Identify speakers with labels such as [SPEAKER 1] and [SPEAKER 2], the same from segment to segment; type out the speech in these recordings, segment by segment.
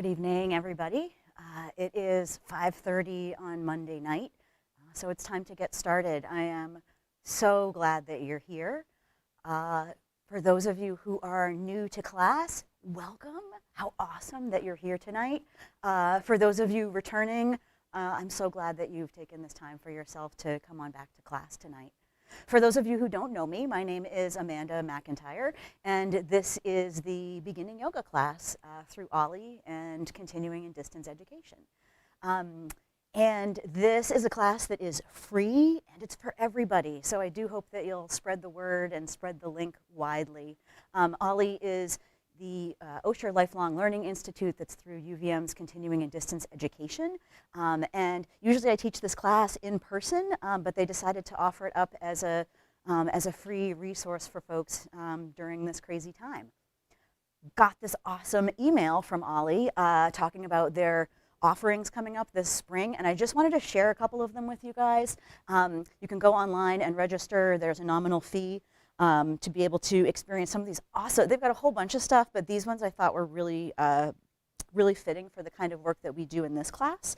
[SPEAKER 1] Good evening, everybody. It is 5:30 on Monday night, so it's time to get started. I am so glad that you're here. For those of you who are new to class, welcome. How awesome that you're here tonight. For those of you returning, I'm so glad that you've taken this time for yourself to come on back to class tonight. For those of you who don't know me, my name is Amanda McIntire, and this is the beginning yoga class through OLLI and continuing in distance education. And this is a class that is free and it's for everybody. So I do hope that you'll spread the word and spread the link widely. OLLI is the Osher Lifelong Learning Institute that's through UVM's continuing in distance education. And usually I teach this class in person, but they decided to offer it up as a free resource for folks during this crazy time. Got this awesome email from OLLI talking about their offerings coming up this spring, and I just wanted to share a couple of them with you guys. You can go online and register. There's a nominal fee to be able to experience some of these awesome, they've got a whole bunch of stuff, but these ones I thought were really, really fitting for the kind of work that we do in this class.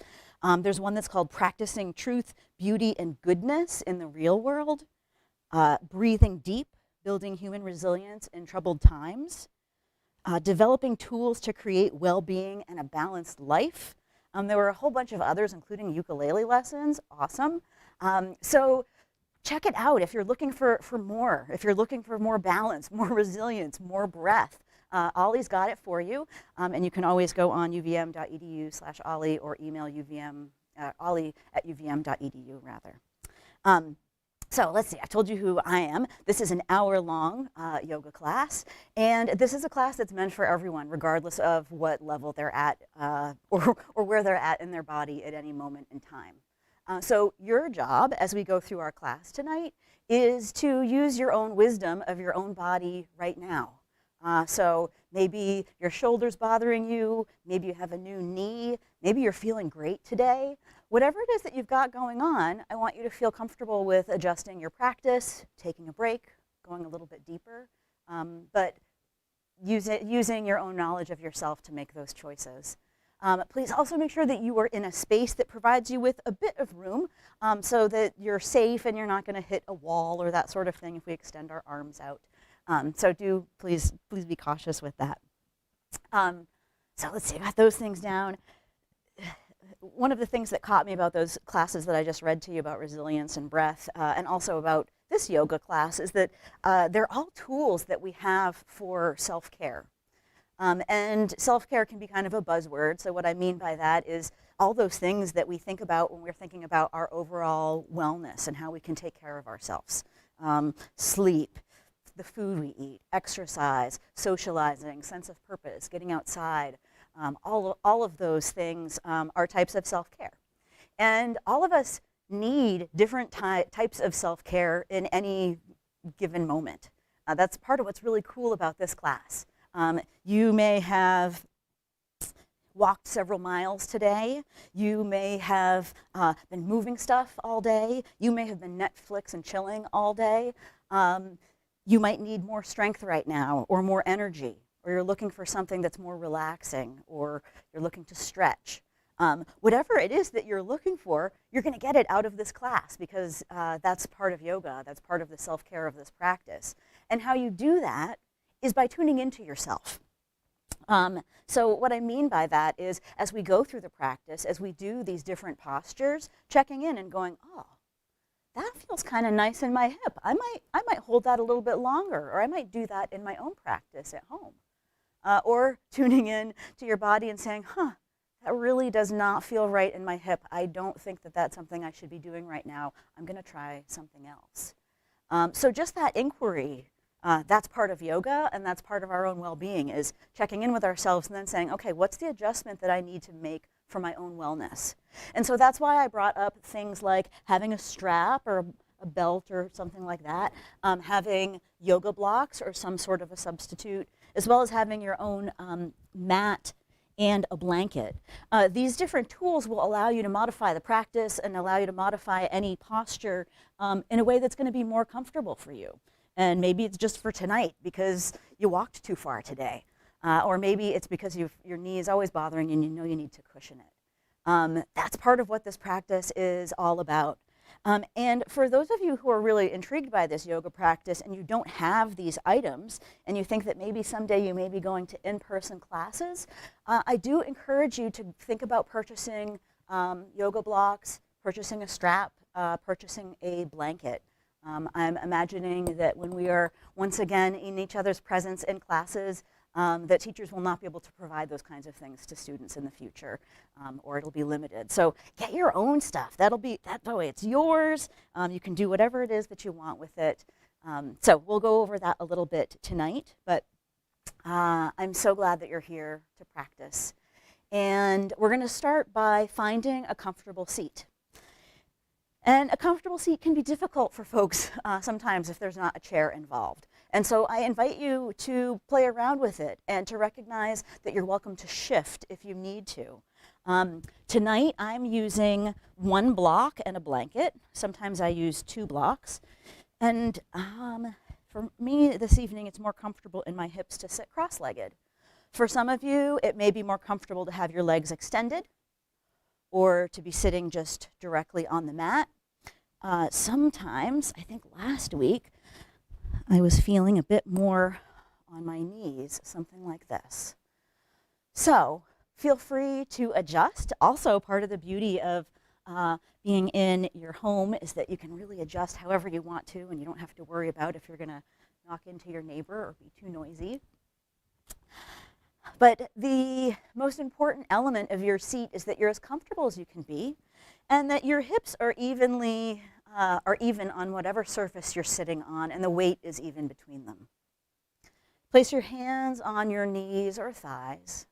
[SPEAKER 1] There's one that's called Practicing Truth, Beauty, and Goodness in the Real World, Breathing Deep, Building Human Resilience in Troubled Times, Developing Tools to Create Well-Being and a Balanced Life. There were a whole bunch of others, including ukulele lessons, awesome. So check it out if you're looking for more, if you're looking for more balance, more resilience, more breath. OLLI's got it for you, and you can always go on uvm.edu/OLLI or email olli@uvm.edu rather. So let's see, I told you who I am. This is an hour-long yoga class, and this is a class that's meant for everyone, regardless of what level they're at or where they're at in their body at any moment in time. So your job as we go through our class tonight is to use your own wisdom of your own body right now. So maybe your shoulder's bothering you, maybe you have a new knee, maybe you're feeling great today. Whatever it is that you've got going on, I want you to feel comfortable with adjusting your practice, taking a break, going a little bit deeper, but using your own knowledge of yourself to make those choices. Please also make sure that you are in a space that provides you with a bit of room so that you're safe and you're not going to hit a wall or that sort of thing if we extend our arms out. So please be cautious with that. So let's see, I got those things down. One of the things that caught me about those classes that I just read to you about resilience and breath, and also about this yoga class, is that they're all tools that we have for self-care. And self-care can be kind of a buzzword, so what I mean by that is all those things that we think about when we're thinking about our overall wellness and how we can take care of ourselves. Sleep, the food we eat, exercise, socializing, sense of purpose, getting outside, all of those things are types of self-care. And all of us need different types of self-care in any given moment. That's part of what's really cool about this class. You may have walked several miles today. You may have been moving stuff all day. You may have been Netflix and chilling all day. You might need more strength right now or more energy, or you're looking for something that's more relaxing, or you're looking to stretch. Whatever it is that you're looking for, you're going to get it out of this class because that's part of yoga. That's part of the self-care of this practice. And how you do that is by tuning into yourself. So what I mean by that is as we go through the practice, as we do these different postures, checking in and going, oh, that feels kind of nice in my hip. I might hold that a little bit longer, or I might do that in my own practice at home. Or tuning in to your body and saying, huh, that really does not feel right in my hip. I don't think that that's something I should be doing right now. I'm going to try something else. So just that inquiry, that's part of yoga, and that's part of our own well-being, is checking in with ourselves and then saying, okay, what's the adjustment that I need to make for my own wellness? And so that's why I brought up things like having a strap or a belt or something like that, having yoga blocks or some sort of a substitute, as well as having your own mat and a blanket. These different tools will allow you to modify the practice and allow you to modify any posture in a way that's going to be more comfortable for you. And maybe it's just for tonight because you walked too far today. Or maybe it's because your knee is always bothering you and you know you need to cushion it. That's part of what this practice is all about. And for those of you who are really intrigued by this yoga practice and you don't have these items and you think that maybe someday you may be going to in-person classes, I do encourage you to think about purchasing yoga blocks, purchasing a strap, purchasing a blanket. I'm imagining that when we are once again in each other's presence in classes, that teachers will not be able to provide those kinds of things to students in the future, or it'll be limited. So get your own stuff. That way it's yours. You can do whatever it is that you want with it. So we'll go over that a little bit tonight, but I'm so glad that you're here to practice. And we're going to start by finding a comfortable seat. And a comfortable seat can be difficult for folks sometimes if there's not a chair involved. And so I invite you to play around with it and to recognize that you're welcome to shift if you need to. Tonight I'm using one block and a blanket. Sometimes I use 2 blocks. And for me this evening it's more comfortable in my hips to sit cross-legged. For some of you it may be more comfortable to have your legs extended or to be sitting just directly on the mat. Sometimes, I think last week, I was feeling a bit more on my knees, something like this. So feel free to adjust. Also, part of the beauty of being in your home is that you can really adjust however you want to, and you don't have to worry about if you're going to knock into your neighbor or be too noisy. But the most important element of your seat is that you're as comfortable as you can be, and that your hips are even on whatever surface you're sitting on, and the weight is even between them. Place your hands on your knees or thighs.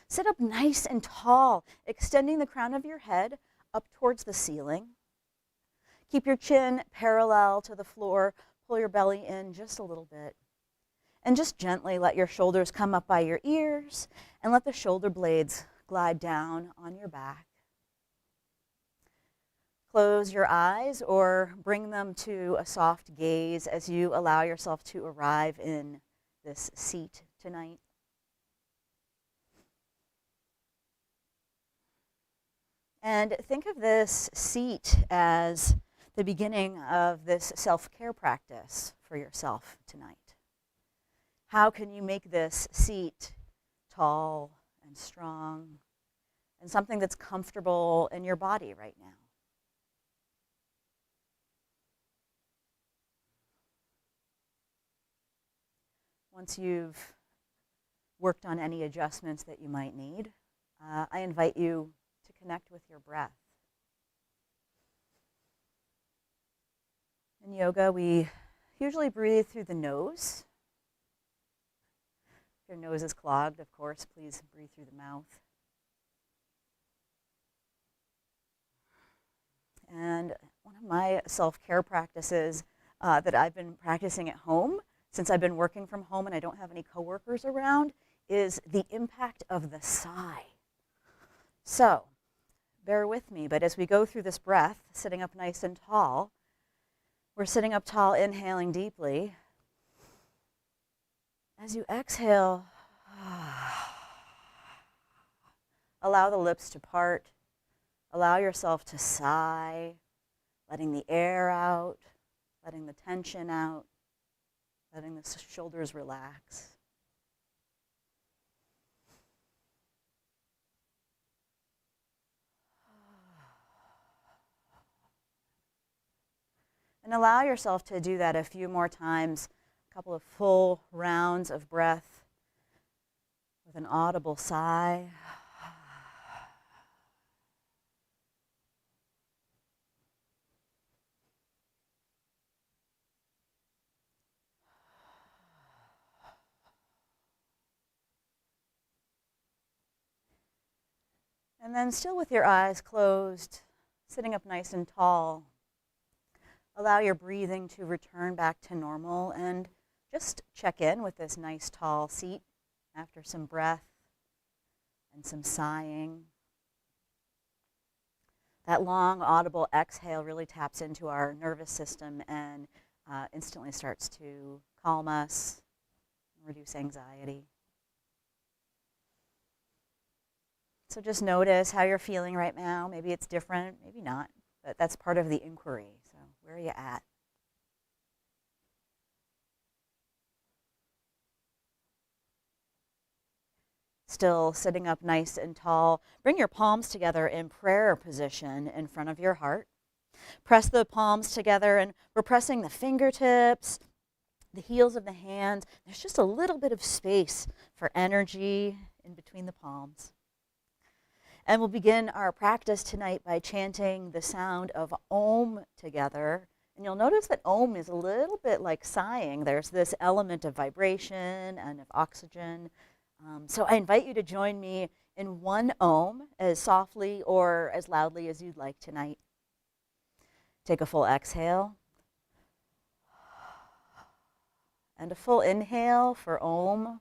[SPEAKER 1] Sit up nice and tall, extending the crown of your head up towards the ceiling. Keep your chin parallel to the floor. Pull your belly in just a little bit. And just gently let your shoulders come up by your ears and let the shoulder blades glide down on your back. Close your eyes or bring them to a soft gaze as you allow yourself to arrive in this seat tonight. And think of this seat as the beginning of this self-care practice for yourself tonight. How can you make this seat tall and strong and something that's comfortable in your body right now? Once you've worked on any adjustments that you might need, I invite you to connect with your breath. In yoga, we usually breathe through the nose. If your nose is clogged, of course, please breathe through the mouth. And one of my self-care practices that I've been practicing at home since I've been working from home and I don't have any coworkers around is the impact of the sigh. So, bear with me, but as we go through this breath, sitting up nice and tall, we're sitting up tall, inhaling deeply. As you exhale, allow the lips to part. Allow yourself to sigh, letting the air out, letting the tension out, letting the shoulders relax. And allow yourself to do that a few more times, a couple of full rounds of breath with an audible sigh. And then still with your eyes closed, sitting up nice and tall, allow your breathing to return back to normal and just check in with this nice tall seat after some breath and some sighing. That long audible exhale really taps into our nervous system and instantly starts to calm us, reduce anxiety. So just notice how you're feeling right now. Maybe it's different, maybe not, but that's part of the inquiry. So where are you at? Still sitting up nice and tall. Bring your palms together in prayer position in front of your heart. Press the palms together, and we're pressing the fingertips, the heels of the hands. There's just a little bit of space for energy in between the palms. And we'll begin our practice tonight by chanting the sound of Om together. And you'll notice that Om is a little bit like sighing. There's this element of vibration and of oxygen. So I invite you to join me in one Om, as softly or as loudly as you'd like tonight. Take a full exhale. And a full inhale for Om.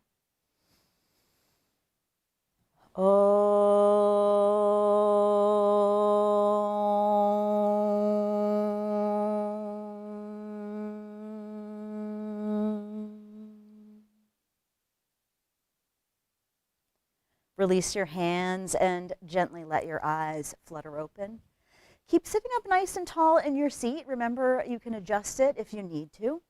[SPEAKER 1] Release your hands and gently let your eyes flutter open. Keep sitting up nice and tall in your seat. Remember, you can adjust it if you need to.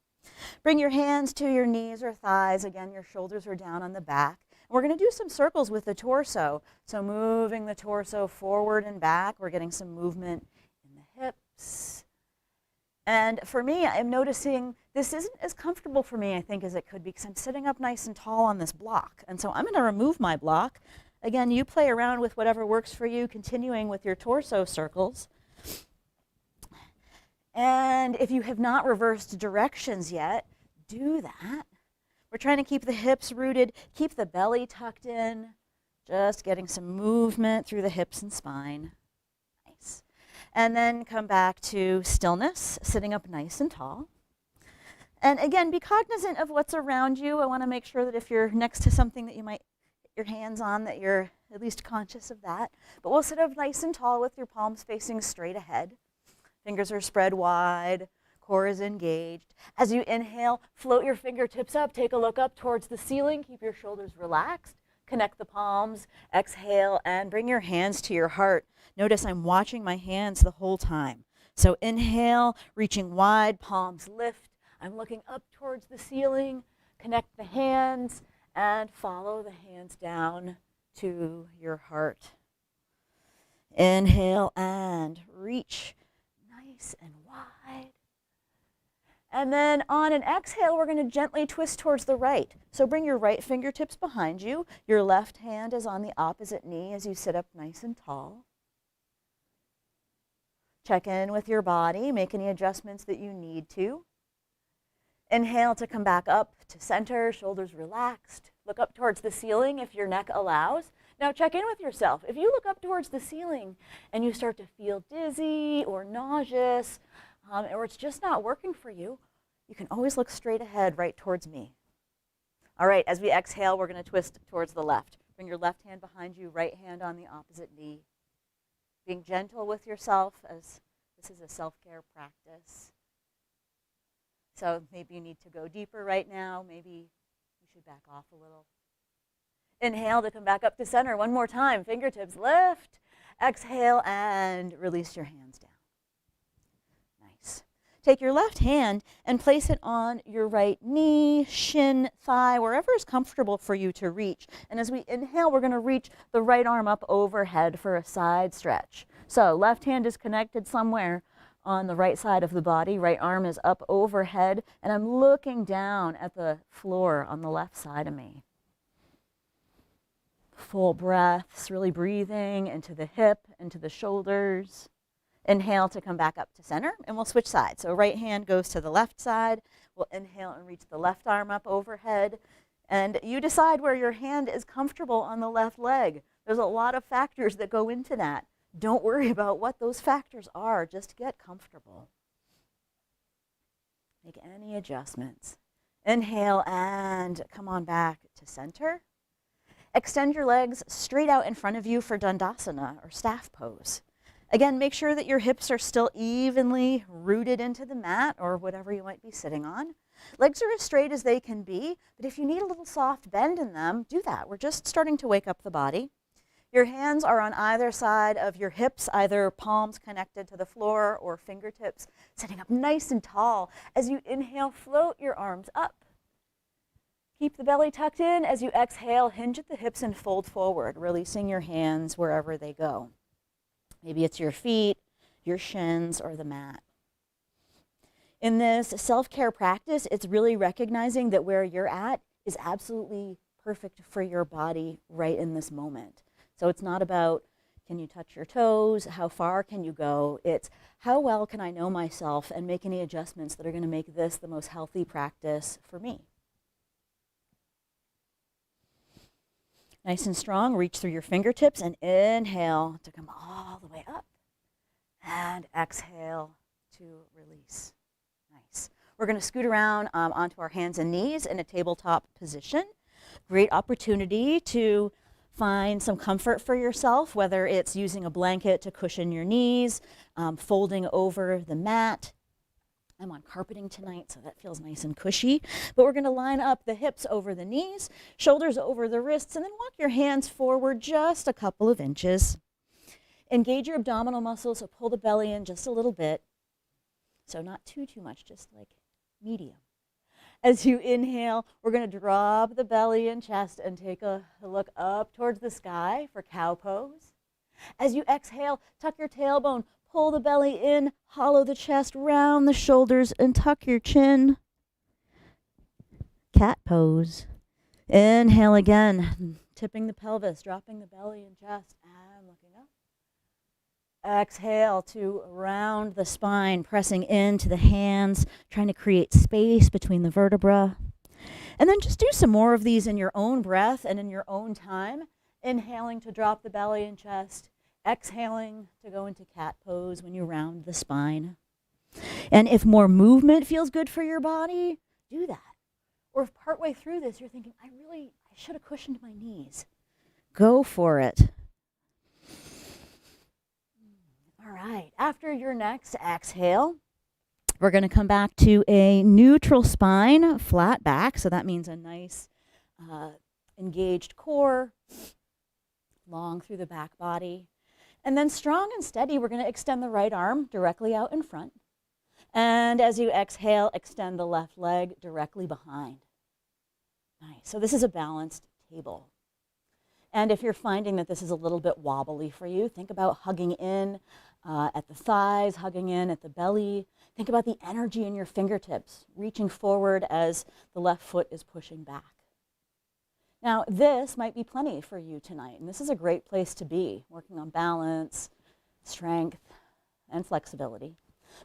[SPEAKER 1] Bring your hands to your knees or thighs. Again, your shoulders are down on the back. We're going to do some circles with the torso. So moving the torso forward and back. We're getting some movement in the hips. And for me, I'm noticing this isn't as comfortable for me, I think, as it could be, because I'm sitting up nice and tall on this block. And so I'm going to remove my block. Again, you play around with whatever works for you, continuing with your torso circles. And if you have not reversed directions yet, do that. We're trying to keep the hips rooted, keep the belly tucked in, just getting some movement through the hips and spine. Nice. And then come back to stillness, sitting up nice and tall. And again, be cognizant of what's around you. I want to make sure that if you're next to something that you might hit your hands on, that you're at least conscious of that. But we'll sit up nice and tall with your palms facing straight ahead. Fingers are spread wide, core is engaged. As you inhale, float your fingertips up, take a look up towards the ceiling, keep your shoulders relaxed, connect the palms, exhale, and bring your hands to your heart. Notice I'm watching my hands the whole time. So inhale, reaching wide, palms lift. I'm looking up towards the ceiling, connect the hands, and follow the hands down to your heart. Inhale and reach. Nice and wide. And then on an exhale, we're going to gently twist towards the right. So bring your right fingertips behind you. Your left hand is on the opposite knee as you sit up nice and tall. Check in with your body. Make any adjustments that you need to. Inhale to come back up to center, shoulders relaxed. Look up towards the ceiling if your neck allows. Now check in with yourself. If you look up towards the ceiling and you start to feel dizzy or nauseous, or it's just not working for you, you can always look straight ahead right towards me. All right, as we exhale, we're going to twist towards the left. Bring your left hand behind you, right hand on the opposite knee. Being gentle with yourself, as this is a self-care practice. So maybe you need to go deeper right now. Maybe you should back off a little. Inhale to come back up to center. One more time. Fingertips lift. Exhale and release your hands down. Nice. Take your left hand and place it on your right knee, shin, thigh, wherever is comfortable for you to reach. And as we inhale, we're going to reach the right arm up overhead for a side stretch. So left hand is connected somewhere on the right side of the body. Right arm is up overhead, and I'm looking down at the floor on the left side of me. Full breaths, really breathing into the hip, into the shoulders. Inhale to come back up to center, and we'll switch sides. So right hand goes to the left side. We'll inhale and reach the left arm up overhead. And you decide where your hand is comfortable on the left leg. There's a lot of factors that go into that. Don't worry about what those factors are. Just get comfortable. Make any adjustments. Inhale and come on back to center. Extend your legs straight out in front of you for Dandasana or staff pose. Again, make sure that your hips are still evenly rooted into the mat or whatever you might be sitting on. Legs are as straight as they can be, but if you need a little soft bend in them, do that. We're just starting to wake up the body. Your hands are on either side of your hips, either palms connected to the floor or fingertips, sitting up nice and tall. As you inhale, float your arms up. Keep the belly tucked in. As you exhale, hinge at the hips and fold forward, releasing your hands wherever they go. Maybe it's your feet, your shins, or the mat. In this self-care practice, it's really recognizing that where you're at is absolutely perfect for your body right in this moment. So it's not about, can you touch your toes? How far can you go? It's, how well can I know myself and make any adjustments that are going to make this the most healthy practice for me? Nice and strong, reach through your fingertips and inhale to come all the way up. And exhale to release. Nice. We're going to scoot around onto our hands and knees in a tabletop position. Great opportunity to find some comfort for yourself, whether it's using a blanket to cushion your knees, folding over the mat. I'm on carpeting tonight, so that feels nice and cushy. But we're going to line up the hips over the knees, shoulders over the wrists, and then walk your hands forward just a couple of inches. Engage your abdominal muscles, so pull the belly in just a little bit. So not too much, just like medium. As you inhale, we're going to drop the belly and chest and take a look up towards the sky for cow pose. As you exhale, tuck your tailbone, pull the belly in, hollow the chest, round the shoulders, and tuck your chin. Cat pose. Inhale again, tipping the pelvis, dropping the belly and chest, and looking up. Exhale to round the spine, pressing into the hands, trying to create space between the vertebrae. And then just do some more of these in your own breath and in your own time. Inhaling to drop the belly and chest. Exhaling to go into cat pose when you round the spine. And if more movement feels good for your body, do that. Or if partway through this you're thinking, I should have cushioned my knees, go for it. All right, after your next exhale, we're going to come back to a neutral spine, flat back. So that means a nice engaged core, long through the back body. And then strong and steady, we're going to extend the right arm directly out in front. And as you exhale, extend the left leg directly behind. Nice. So this is a balanced table. And if you're finding that this is a little bit wobbly for you, think about hugging in at the thighs, hugging in at the belly. Think about the energy in your fingertips, reaching forward as the left foot is pushing back. Now, this might be plenty for you tonight, and this is a great place to be, working on balance, strength, and flexibility.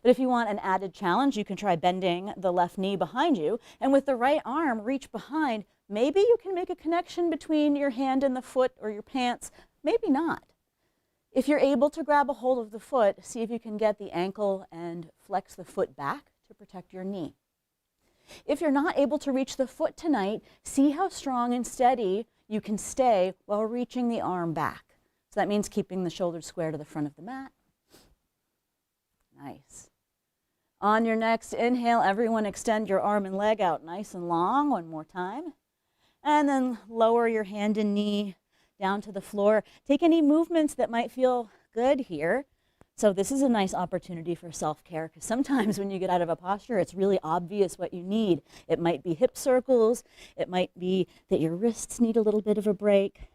[SPEAKER 1] But if you want an added challenge, you can try bending the left knee behind you, and with the right arm, reach behind. Maybe you can make a connection between your hand and the foot or your pants, maybe not. If you're able to grab a hold of the foot, see if you can get the ankle and flex the foot back to protect your knee. If you're not able to reach the foot tonight, see how strong and steady you can stay while reaching the arm back. So that means keeping the shoulders square to the front of the mat. Nice. On your next inhale, everyone extend your arm and leg out nice and long one more time. And then lower your hand and knee down to the floor. Take any movements that might feel good here. So this is a nice opportunity for self-care, because sometimes when you get out of a posture, it's really obvious what you need. It might be hip circles. It might be that your wrists need a little bit of a break.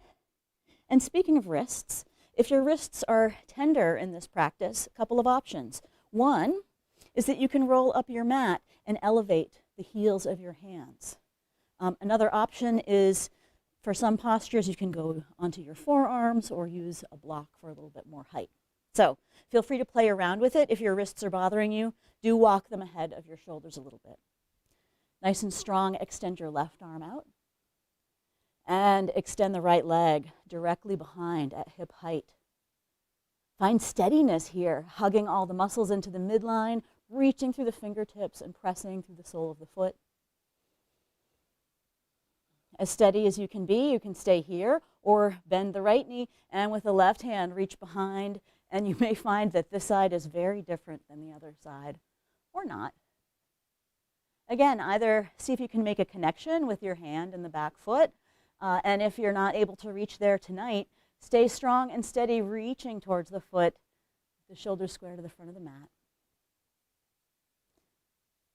[SPEAKER 1] And speaking of wrists, if your wrists are tender in this practice, a couple of options. One is that you can roll up your mat and elevate the heels of your hands. Another option is, for some postures, you can go onto your forearms or use a block for a little bit more height. So feel free to play around with it. If your wrists are bothering you, do walk them ahead of your shoulders a little bit. Nice and strong, extend your left arm out. And extend the right leg directly behind at hip height. Find steadiness here, hugging all the muscles into the midline, reaching through the fingertips and pressing through the sole of the foot. As steady as you can stay here, or bend the right knee and with the left hand reach behind, and you may find that this side is very different than the other side, or not. Again, either see if you can make a connection with your hand and the back foot, and if you're not able to reach there tonight, Stay strong and steady, reaching towards the foot, the shoulders square to the front of the mat.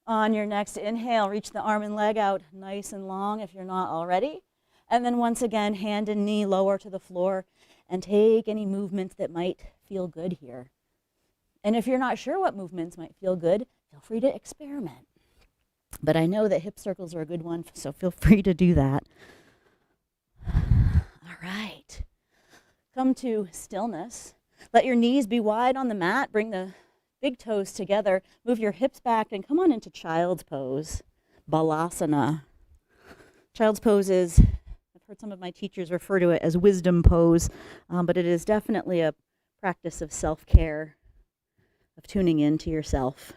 [SPEAKER 1] On your next inhale, reach the arm and leg out nice and long if you're not already. And then once again, hand and knee lower to the floor and take any movements that might feel good here. And if you're not sure what movements might feel good, feel free to experiment. But I know that hip circles are a good one, so feel free to do that. All right. Come to stillness. Let your knees be wide on the mat. Bring the big toes together. Move your hips back and come on into child's pose. Balasana. Child's pose is, I've heard some of my teachers refer to it as wisdom pose, but it is definitely a practice of self-care, of tuning in to yourself.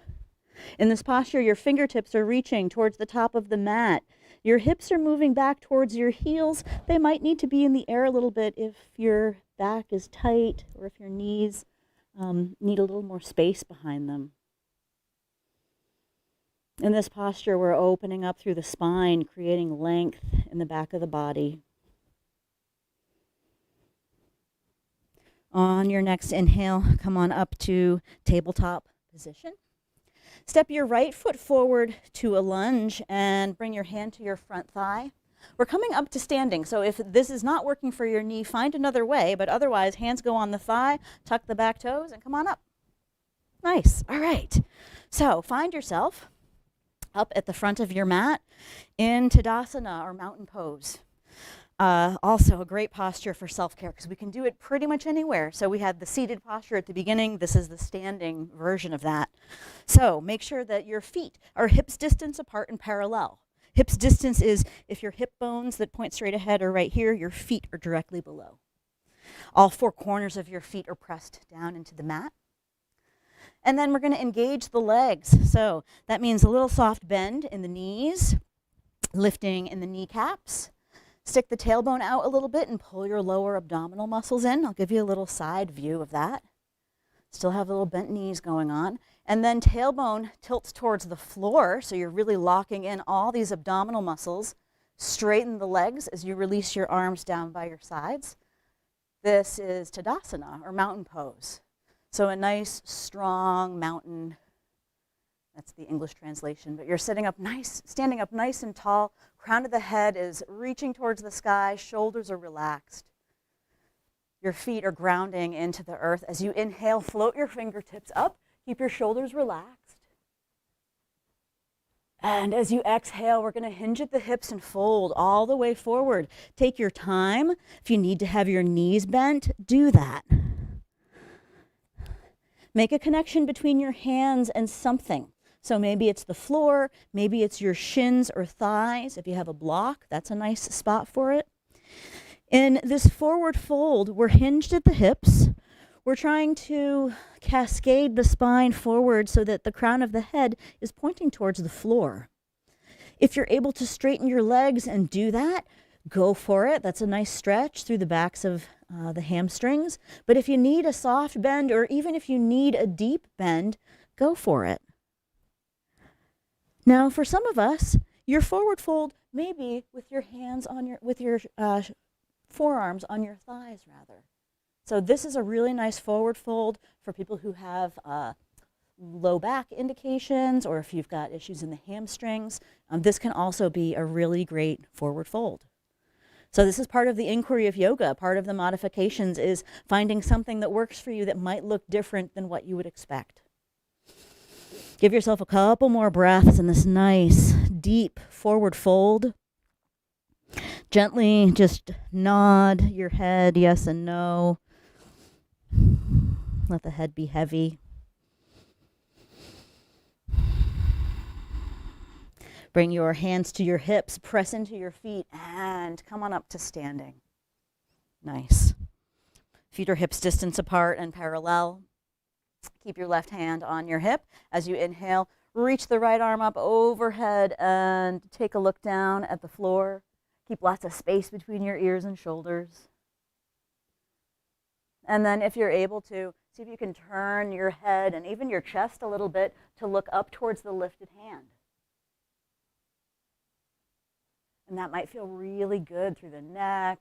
[SPEAKER 1] In this posture, your fingertips are reaching towards the top of the mat. Your hips are moving back towards your heels. They might need to be in the air a little bit if your back is tight or if your knees need a little more space behind them. In this posture, we're opening up through the spine, creating length in the back of the body. On your next inhale, come on up to tabletop position. Step your right foot forward to a lunge and bring your hand to your front thigh. We're coming up to standing, so if this is not working for your knee, find another way, but otherwise, hands go on the thigh, tuck the back toes, and come on up. Nice. All right. So find yourself up at the front of your mat in Tadasana, or mountain pose. Also a great posture for self-care because we can do it pretty much anywhere. So we had the seated posture at the beginning. This is the standing version of that. So make sure that your feet are hips distance apart and parallel. Hips distance is if your hip bones that point straight ahead are right here, your feet are directly below. All four corners of your feet are pressed down into the mat. And then we're going to engage the legs. So that means a little soft bend in the knees, lifting in the kneecaps. Stick the tailbone out a little bit and pull your lower abdominal muscles in. I'll give you a little side view of that. Still have a little bent knees going on. And then tailbone tilts towards the floor, so you're really locking in all these abdominal muscles. Straighten the legs as you release your arms down by your sides. This is Tadasana, or mountain pose. So a nice, strong mountain. That's the English translation, but you're standing up nice and tall. Crown of the head is reaching towards the sky. Shoulders are relaxed. Your feet are grounding into the earth. As you inhale, float your fingertips up. Keep your shoulders relaxed. And as you exhale, we're going to hinge at the hips and fold all the way forward. Take your time. If you need to have your knees bent, do that. Make a connection between your hands and something. So maybe it's the floor, maybe it's your shins or thighs. If you have a block, that's a nice spot for it. In this forward fold, we're hinged at the hips. We're trying to cascade the spine forward so that the crown of the head is pointing towards the floor. If you're able to straighten your legs and do that, go for it. That's a nice stretch through the backs of the hamstrings. But if you need a soft bend, or even if you need a deep bend, go for it. Now, for some of us, your forward fold may be with your hands on your forearms on your thighs, rather. So this is a really nice forward fold for people who have low back indications, or if you've got issues in the hamstrings. This can also be a really great forward fold. So this is part of the inquiry of yoga. Part of the modifications is finding something that works for you that might look different than what you would expect. Give yourself a couple more breaths in this nice, deep forward fold. Gently just nod your head yes and no. Let the head be heavy. Bring your hands to your hips, press into your feet, and come on up to standing. Nice. Feet are hips distance apart and parallel. Keep your left hand on your hip. As you inhale, reach the right arm up overhead and take a look down at the floor. Keep lots of space between your ears and shoulders. And then if you're able to, see if you can turn your head and even your chest a little bit to look up towards the lifted hand. And that might feel really good through the neck,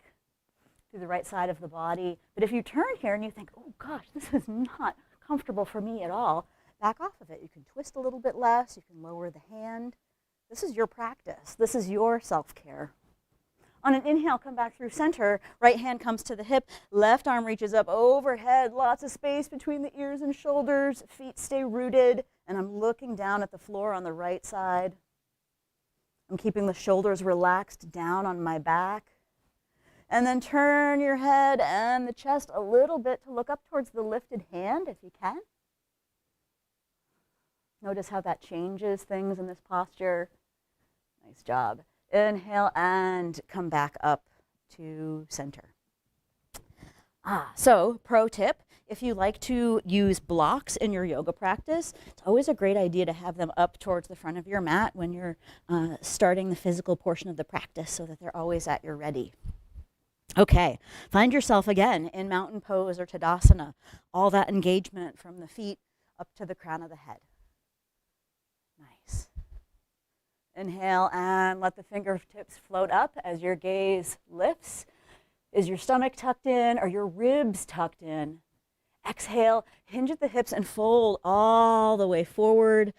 [SPEAKER 1] through the right side of the body. But if you turn here and you think, oh gosh, this is not comfortable for me at all, back off of it. You can twist a little bit less. You can lower the hand. This is your practice. This is your self-care. On an inhale, come back through center. Right hand comes to the hip. Left arm reaches up overhead. Lots of space between the ears and shoulders. Feet stay rooted. And I'm looking down at the floor on the right side. I'm keeping the shoulders relaxed down on my back. And then turn your head and the chest a little bit to look up towards the lifted hand if you can. Notice how that changes things in this posture. Nice job. Inhale and come back up to center. So pro tip, if you like to use blocks in your yoga practice, it's always a great idea to have them up towards the front of your mat when you're starting the physical portion of the practice so that they're always at your ready. Okay, find yourself again in mountain pose or Tadasana, all that engagement from the feet up to the crown of the head. Nice. Inhale and let the fingertips float up as your gaze lifts. Is your stomach tucked in or your ribs tucked in? Exhale, hinge at the hips and fold all the way forward.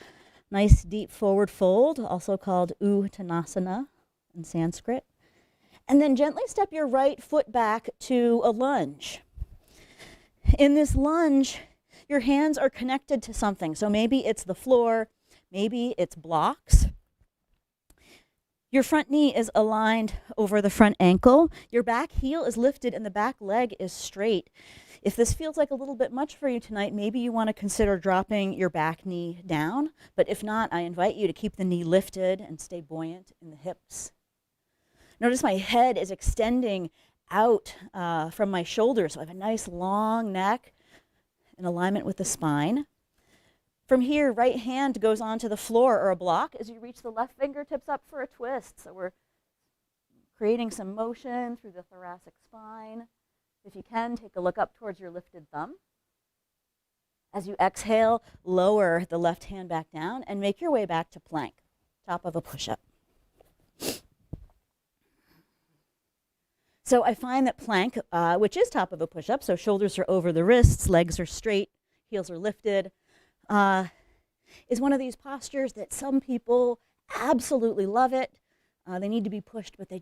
[SPEAKER 1] Nice deep forward fold, also called Uttanasana in Sanskrit. And then gently step your right foot back to a lunge. In this lunge, your hands are connected to something. So maybe it's the floor, maybe it's blocks. Your front knee is aligned over the front ankle. Your back heel is lifted and the back leg is straight. If this feels like a little bit much for you tonight, maybe you want to consider dropping your back knee down. But if not, I invite you to keep the knee lifted and stay buoyant in the hips. Notice my head is extending out from my shoulders. So I have a nice long neck in alignment with the spine. From here, right hand goes onto the floor or a block as you reach the left fingertips up for a twist. So we're creating some motion through the thoracic spine. If you can, take a look up towards your lifted thumb. As you exhale, lower the left hand back down and make your way back to plank, top of a push-up. So I find that plank, which is top of a push-up, so shoulders are over the wrists, legs are straight, heels are lifted, is one of these postures that some people absolutely love it. They need to be pushed, but they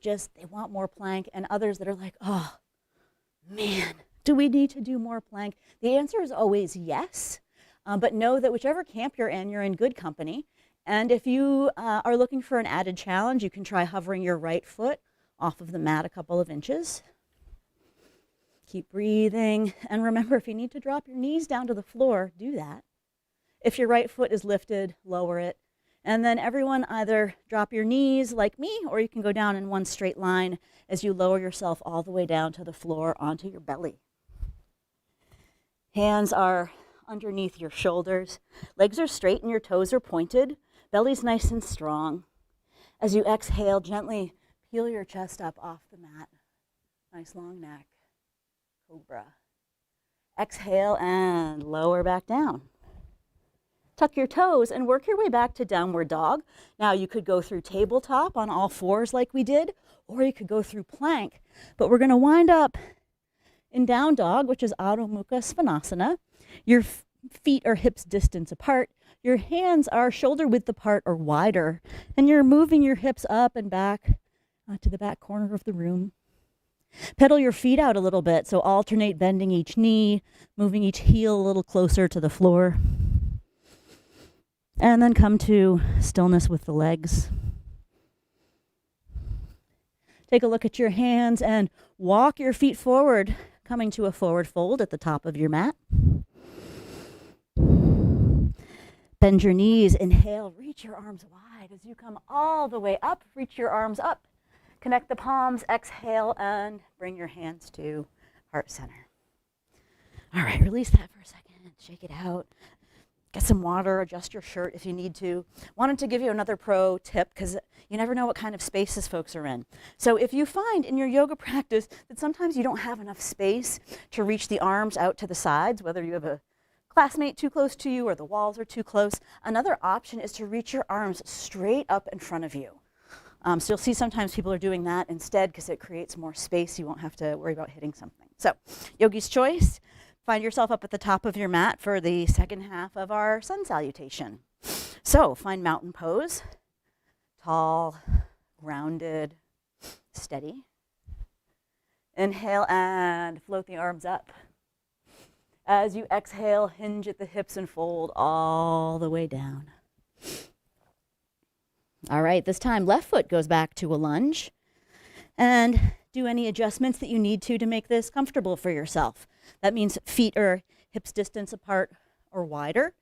[SPEAKER 1] want more plank. And others that are like, oh, man, do we need to do more plank? The answer is always yes, but know that whichever camp you're in good company. And if you are looking for an added challenge, you can try hovering your right foot off of the mat a couple of inches. Keep breathing. And remember, if you need to drop your knees down to the floor, do that. If your right foot is lifted, lower it. And then everyone either drop your knees like me, or you can go down in one straight line as you lower yourself all the way down to the floor onto your belly. Hands are underneath your shoulders. Legs are straight and your toes are pointed. Belly's nice and strong. As you exhale, gently peel your chest up off the mat. Nice long neck. Cobra. Exhale and lower back down. Tuck your toes and work your way back to downward dog. Now you could go through tabletop on all fours like we did, or you could go through plank. But we're going to wind up in down dog, which is Adho Mukha Svanasana. Your feet are hips distance apart. Your hands are shoulder width apart or wider. And you're moving your hips up and back to the back corner of the room. Pedal your feet out a little bit, so alternate bending each knee, moving each heel a little closer to the floor. And then come to stillness with the legs. Take a look at your hands and walk your feet forward, coming to a forward fold at the top of your mat. Bend your knees, inhale, reach your arms wide. As you come all the way up, reach your arms up. Connect the palms, exhale, and bring your hands to heart center. All right, release that for a second, shake it out. Get some water, adjust your shirt if you need to. Wanted to give you another pro tip because you never know what kind of spaces folks are in. So if you find in your yoga practice that sometimes you don't have enough space to reach the arms out to the sides, whether you have a classmate too close to you or the walls are too close, another option is to reach your arms straight up in front of you. So you'll see sometimes people are doing that instead because it creates more space. You won't have to worry about hitting something. So yogi's choice, find yourself up at the top of your mat for the second half of our sun salutation. So find mountain pose, tall, grounded, steady. Inhale and float the arms up. As you exhale, hinge at the hips and fold all the way down. All right, this time left foot goes back to a lunge. And do any adjustments that you need to make this comfortable for yourself. That means feet are hips distance apart or wider.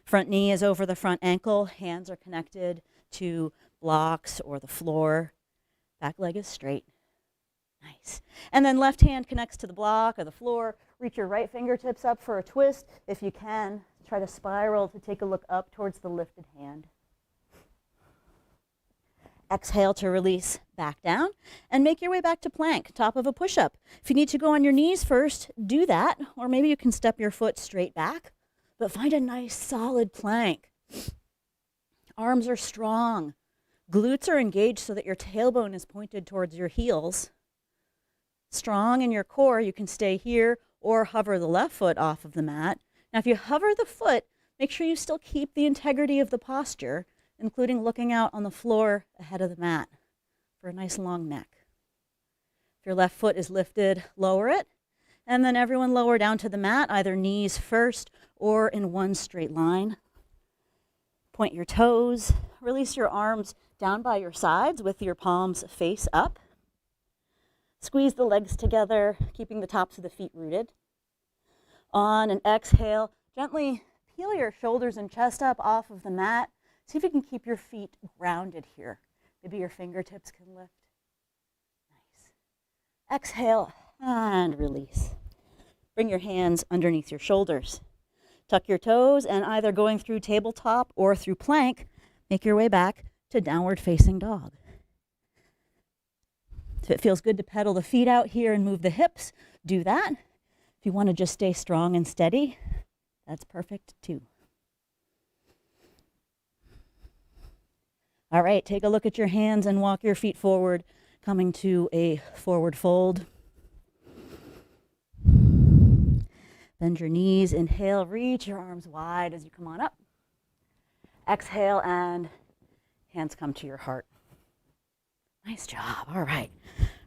[SPEAKER 1] Front knee is over the front ankle. Hands are connected to blocks or the floor. Back leg is straight. Nice. And then left hand connects to the block or the floor. Reach your right fingertips up for a twist. If you can, try to spiral to take a look up towards the lifted hand. Exhale to release back down and make your way back to plank, top of a push-up. If you need to go on your knees first, do that, or maybe you can step your foot straight back, but find a nice solid plank. Arms are strong. Glutes are engaged so that your tailbone is pointed towards your heels. Strong in your core, you can stay here or hover the left foot off of the mat. Now, if you hover the foot, make sure you still keep the integrity of the posture, including looking out on the floor ahead of the mat for a nice long neck. If your left foot is lifted, lower it, and then everyone lower down to the mat, either knees first or in one straight line. Point your toes, release your arms down by your sides with your palms face up. Squeeze the legs together, keeping the tops of the feet rooted. On an exhale, gently peel your shoulders and chest up off of the mat. See if you can keep your feet grounded here. Maybe your fingertips can lift. Nice. Exhale and release. Bring your hands underneath your shoulders. Tuck your toes and either going through tabletop or through plank, make your way back to downward facing dog. If it feels good to pedal the feet out here and move the hips, do that. If you want to just stay strong and steady, that's perfect too. All right, take a look at your hands and walk your feet forward, coming to a forward fold. Bend your knees, inhale, reach your arms wide as you come on up. Exhale and hands come to your heart. Nice job, all right.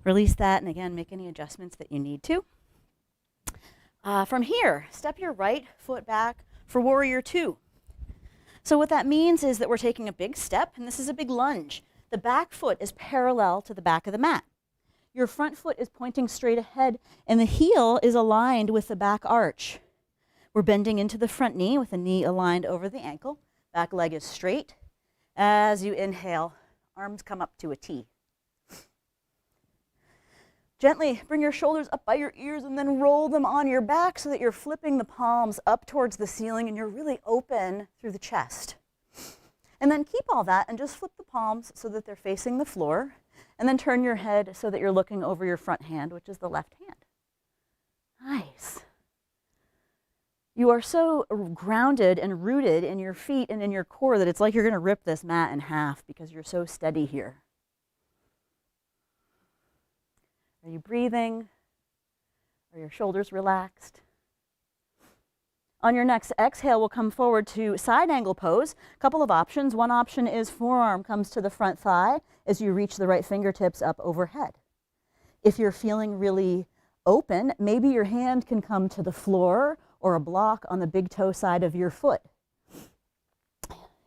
[SPEAKER 1] Release that and again, make any adjustments that you need to. From here, step your right foot back for warrior two. So what that means is that we're taking a big step, and this is a big lunge. The back foot is parallel to the back of the mat. Your front foot is pointing straight ahead, and the heel is aligned with the back arch. We're bending into the front knee with the knee aligned over the ankle. Back leg is straight. As you inhale, arms come up to a T. Gently bring your shoulders up by your ears and then roll them on your back so that you're flipping the palms up towards the ceiling and you're really open through the chest. And then keep all that and just flip the palms so that they're facing the floor. And then turn your head so that you're looking over your front hand, which is the left hand. Nice. You are so grounded and rooted in your feet and in your core that it's like you're going to rip this mat in half because you're so steady here. Are you breathing? Are your shoulders relaxed? On your next exhale, we'll come forward to side angle pose. A couple of options. One option is forearm comes to the front thigh as you reach the right fingertips up overhead. If you're feeling really open, maybe your hand can come to the floor or a block on the big toe side of your foot.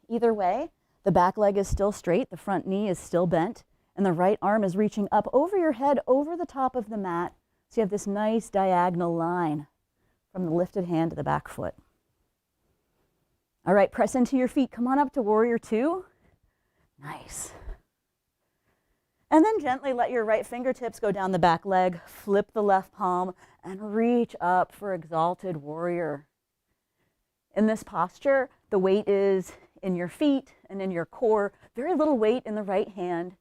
[SPEAKER 1] Either way, the back leg is still straight, the front knee is still bent, and the right arm is reaching up over your head, over the top of the mat. So you have this nice diagonal line from the lifted hand to the back foot. All right, press into your feet. Come on up to warrior two. Nice. And then gently let your right fingertips go down the back leg, flip the left palm, and reach up for exalted warrior. In this posture, the weight is in your feet and in your core. Very little weight in the right hand.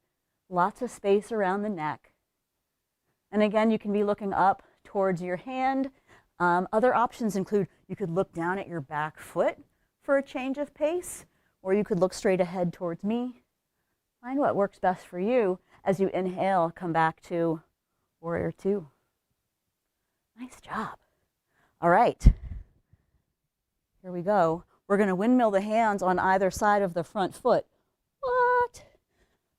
[SPEAKER 1] Lots of space around the neck. And again, you can be looking up towards your hand. Other options include you could look down at your back foot for a change of pace, or you could look straight ahead towards me. find what works best for you. As you inhale, come back to warrior two. Nice job. All right. Here we go. We're going to windmill the hands on either side of the front foot. What?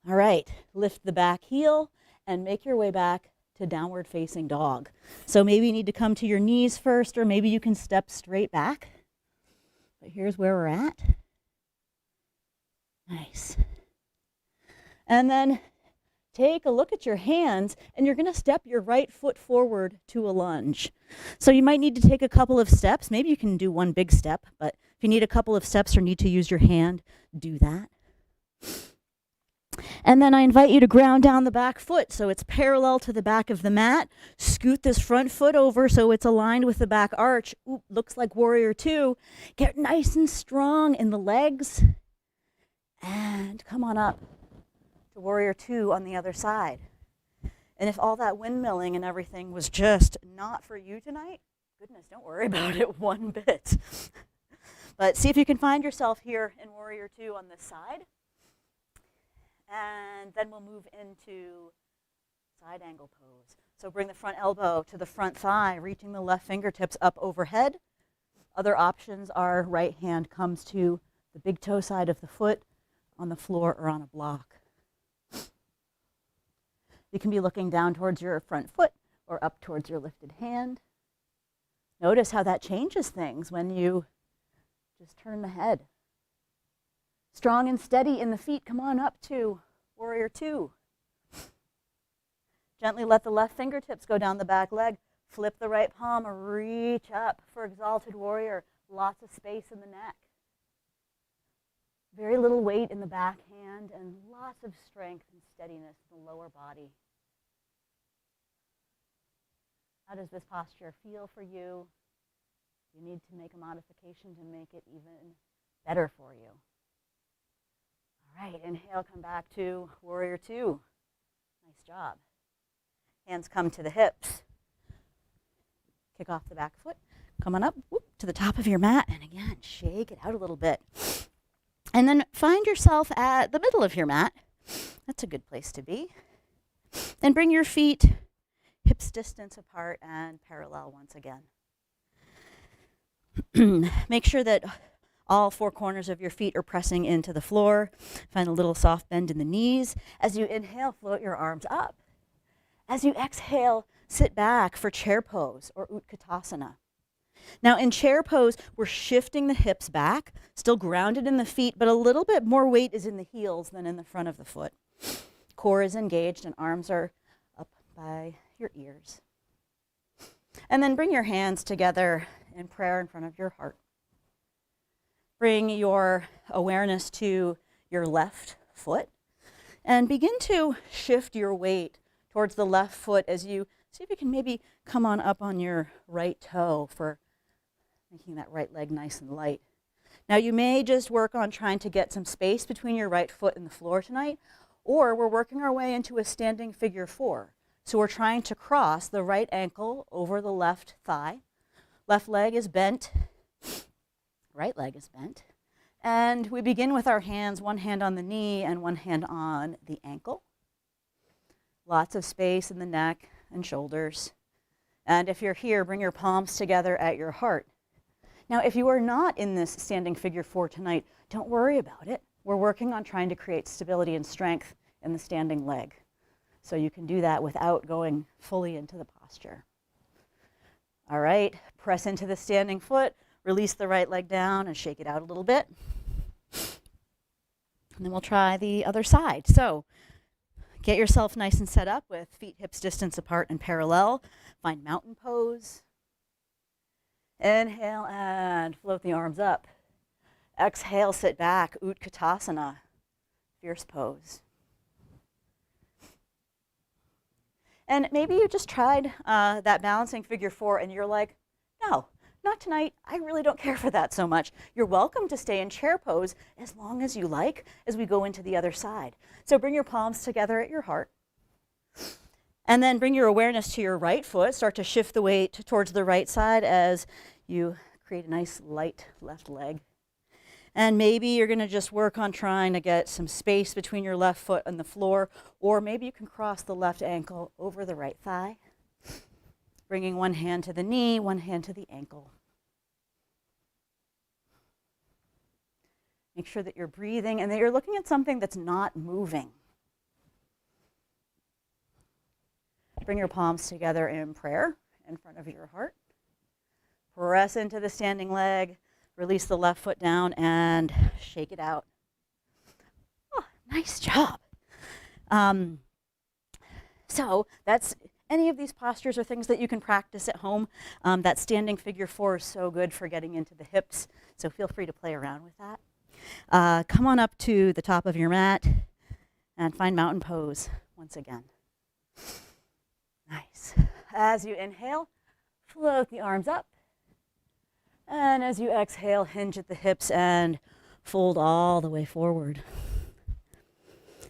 [SPEAKER 1] All right. Lift the back heel and make your way back to downward facing dog. So maybe you need to come to your knees first, or maybe you can step straight back. But here's where we're at. Nice. And then take a look at your hands, and you're going to step your right foot forward to a lunge. So you might need to take a couple of steps. Maybe you can do one big step, but if you need a couple of steps or need to use your hand, do that. And then I invite you to ground down the back foot so it's parallel to the back of the mat. Scoot this front foot over so it's aligned with the back arch. Ooh, looks like warrior two. Get nice and strong in the legs. And come on up to warrior two on the other side. And if all that windmilling and everything was just not for you tonight, goodness, don't worry about it one bit. But see if you can find yourself here in warrior two on this side. And then we'll move into side angle pose. So bring the front elbow to the front thigh, reaching the left fingertips up overhead. Other options are right hand comes to the big toe side of the foot on the floor or on a block. You can be looking down towards your front foot or up towards your lifted hand. Notice how that changes things when you just turn the head. Strong and steady in the feet. Come on up to warrior two. Gently let the left fingertips go down the back leg. Flip the right palm, reach up for exalted warrior. Lots of space in the neck. Very little weight in the back hand and lots of strength and steadiness in the lower body. How does this posture feel for you? You need to make a modification to make it even better for you. All right, inhale, come back to warrior two. Nice job. Hands come to the hips. Kick off the back foot. Come on up to the top of your mat, and again, shake it out a little bit. And then find yourself at the middle of your mat. That's a good place to be. And bring your feet hips distance apart and parallel once again. Make sure that all four corners of your feet are pressing into the floor. Find a little soft bend in the knees. As you inhale, float your arms up. As you exhale, sit back for chair pose or Utkatasana. Now in chair pose, we're shifting the hips back, still grounded in the feet, but a little bit more weight is in the heels than in the front of the foot. Core is engaged and arms are up by your ears. And then bring your hands together in prayer in front of your heart. Bring your awareness to your left foot and begin to shift your weight towards the left foot as you see if you can maybe come on up on your right toe for making that right leg nice and light. Now you may just work on trying to get some space between your right foot and the floor tonight, or we're working our way into a standing figure four. So we're trying to cross the right ankle over the left thigh. Left leg is bent, right leg is bent. And we begin with our hands, one hand on the knee and one hand on the ankle. Lots of space in the neck and shoulders. And if you're here, bring your palms together at your heart. Now, if you are not in this standing figure four tonight, don't worry about it. We're working on trying to create stability and strength in the standing leg. So you can do that without going fully into the posture. All right, press into the standing foot, release the right leg down and shake it out a little bit. And then we'll try the other side. So get yourself nice and set up with feet hips distance apart and parallel. Find mountain pose. Inhale and float the arms up. Exhale, sit back, Utkatasana, fierce pose. And maybe you just tried that balancing figure four and you're like, no, not tonight. I really don't care for that so much. You're welcome to stay in chair pose as long as you like as we go into the other side. So bring your palms together at your heart. And then bring your awareness to your right foot. Start to shift the weight towards the right side as you create a nice light left leg. And maybe you're going to just work on trying to get some space between your left foot and the floor, or maybe you can cross the left ankle over the right thigh, bringing one hand to the knee, one hand to the ankle. Make sure that you're breathing and that you're looking at something that's not moving. Bring your palms together in prayer in front of your heart. Press into the standing leg. Release the left foot down and shake it out. Oh, nice job. So that's any of these postures are things that you can practice at home. That standing figure 4 is so good for getting into the hips, so feel free to play around with that. Come on up to the top of your mat and find mountain pose once again. Nice. As you inhale, float the arms up. And as you exhale, hinge at the hips and fold all the way forward.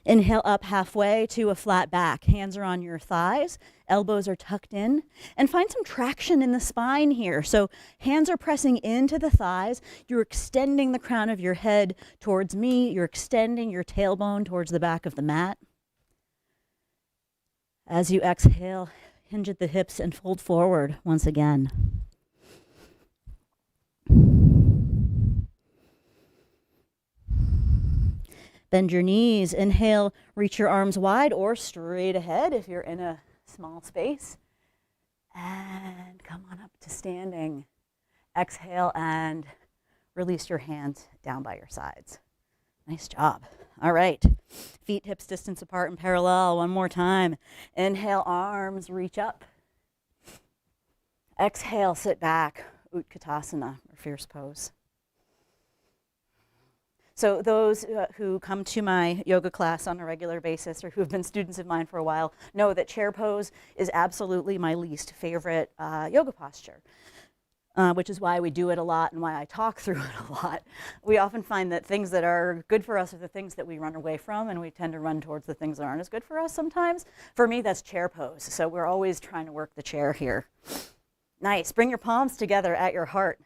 [SPEAKER 1] Inhale up halfway to a flat back. Hands are on your thighs, elbows are tucked in, and find some traction in the spine here. So hands are pressing into the thighs. You're extending the crown of your head towards me. You're extending your tailbone towards the back of the mat. As you exhale, hinge at the hips and fold forward once again. Bend your knees. Inhale, reach your arms wide or straight ahead if you're in a small space. And come on up to standing. Exhale and release your hands down by your sides. Nice job. All right. Feet hips distance apart and parallel. One more time. Inhale, arms reach up. Exhale, sit back. Utkatasana, or fierce pose. So those who come to my yoga class on a regular basis or who have been students of mine for a while know that chair pose is absolutely my least favorite yoga posture, which is why we do it a lot and why I talk through it a lot. We often find that things that are good for us are the things that we run away from, and we tend to run towards the things that aren't as good for us sometimes. For me, that's chair pose. So we're always trying to work the chair here. Nice. Bring your palms together at your heart.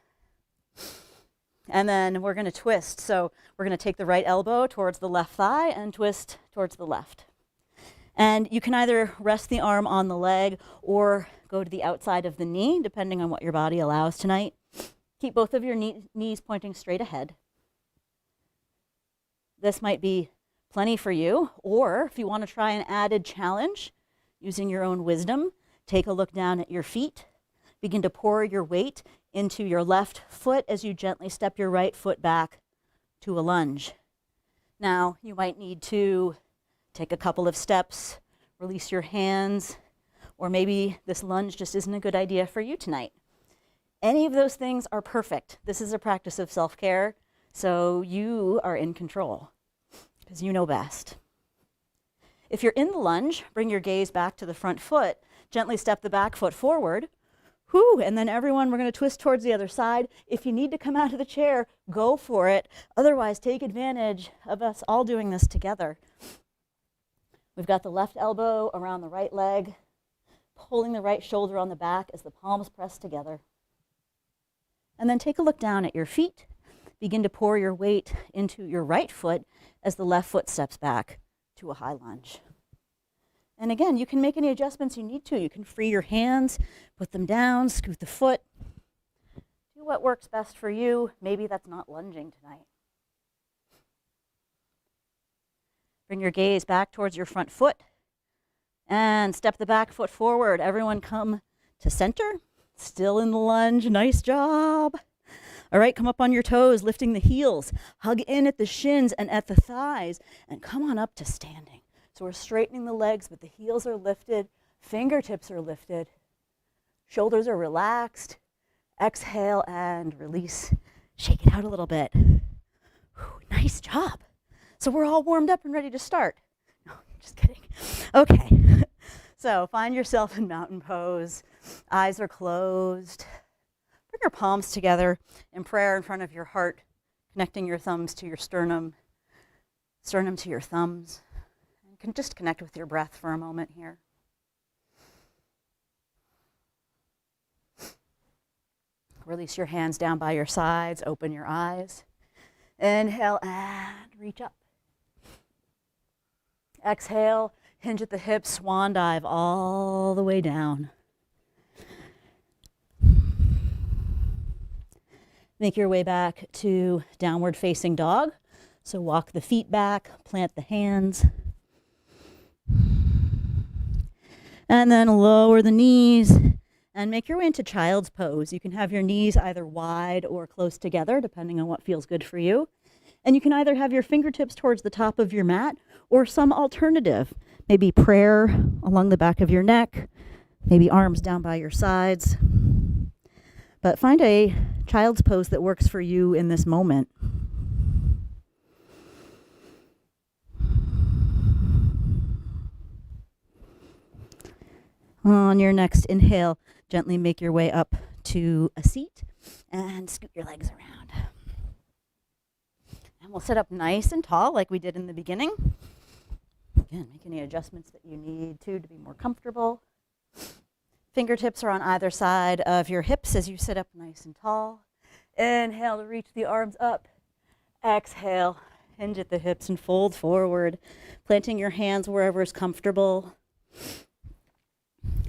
[SPEAKER 1] And then we're going to twist. So we're going to take the right elbow towards the left thigh and twist towards the left. And you can either rest the arm on the leg or go to the outside of the knee, depending on what your body allows tonight. Keep both of your knees pointing straight ahead. This might be plenty for you, or if you want to try an added challenge, using your own wisdom, take a look down at your feet. Begin to pour your weight into your left foot as you gently step your right foot back to a lunge. Now, you might need to take a couple of steps, release your hands, or maybe this lunge just isn't a good idea for you tonight. Any of those things are perfect. This is a practice of self-care, so you are in control because you know best. If you're in the lunge, bring your gaze back to the front foot, gently step the back foot forward. Whew, and then everyone, we're going to twist towards the other side. If you need to come out of the chair, go for it. Otherwise, take advantage of us all doing this together. We've got the left elbow around the right leg, pulling the right shoulder on the back as the palms press together. And then take a look down at your feet. Begin to pour your weight into your right foot as the left foot steps back to a high lunge. And again, you can make any adjustments you need to. You can free your hands, put them down, scoot the foot. Do what works best for you. Maybe that's not lunging tonight. Bring your gaze back towards your front foot and step the back foot forward. Everyone come to center. Still in the lunge. Nice job. All right, come up on your toes, lifting the heels. Hug in at the shins and at the thighs, and come on up to standing. So we're straightening the legs, but the heels are lifted, fingertips are lifted, shoulders are relaxed. Exhale and release. Shake it out a little bit. Whew, nice job. So we're all warmed up and ready to start. No, just kidding. Okay, so find yourself in mountain pose. Eyes are closed. Bring your palms together in prayer in front of your heart, connecting your thumbs to your sternum, sternum to your thumbs. Can just connect with your breath for a moment here. Release your hands down by your sides, open your eyes. Inhale and reach up. Exhale, hinge at the hips, swan dive all the way down. Make your way back to downward facing dog. So walk the feet back, plant the hands. And then lower the knees and make your way into child's pose. You can have your knees either wide or close together, depending on what feels good for you. And you can either have your fingertips towards the top of your mat or some alternative, maybe prayer along the back of your neck, maybe arms down by your sides. But find a child's pose that works for you in this moment. On your next inhale, gently make your way up to a seat and scoot your legs around. And we'll sit up nice and tall like we did in the beginning. Again, make any adjustments that you need to be more comfortable. Fingertips are on either side of your hips as you sit up nice and tall. Inhale to reach the arms up. Exhale, hinge at the hips and fold forward, planting your hands wherever is comfortable.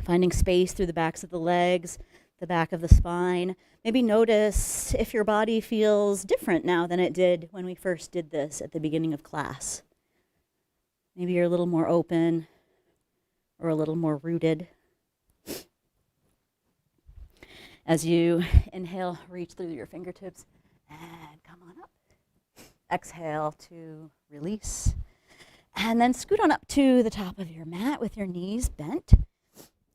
[SPEAKER 1] Finding space through the backs of the legs, the back of the spine. Maybe notice if your body feels different now than it did when we first did this at the beginning of class. Maybe you're a little more open or a little more rooted. As you inhale, reach through your fingertips and come on up. Exhale to release. And then scoot on up to the top of your mat with your knees bent.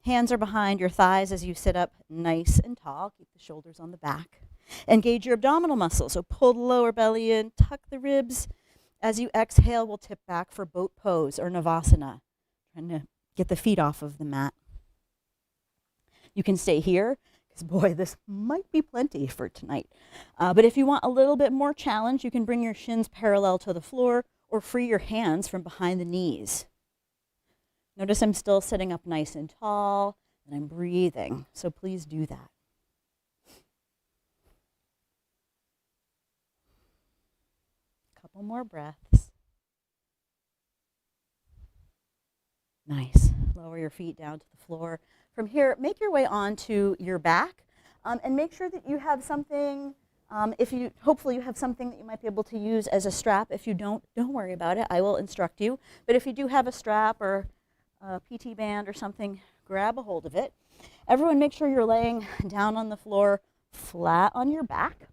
[SPEAKER 1] Hands are behind your thighs as you sit up nice and tall. Keep the shoulders on the back. Engage your abdominal muscles. So pull the lower belly in, tuck the ribs. As you exhale, we'll tip back for boat pose or Navasana. Trying to get the feet off of the mat. You can stay here. Boy, this might be plenty for tonight. But if you want a little bit more challenge, you can bring your shins parallel to the floor or free your hands from behind the knees. Notice I'm still sitting up nice and tall and I'm breathing, so please do that. Couple more breaths. Nice. Lower your feet down to the floor. From here, make your way onto your back and make sure that you have something, hopefully you have something that you might be able to use as a strap. If you don't worry about it. I will instruct you. But if you do have a strap or a PT band or something, grab a hold of it. Everyone make sure you're laying down on the floor flat on your back.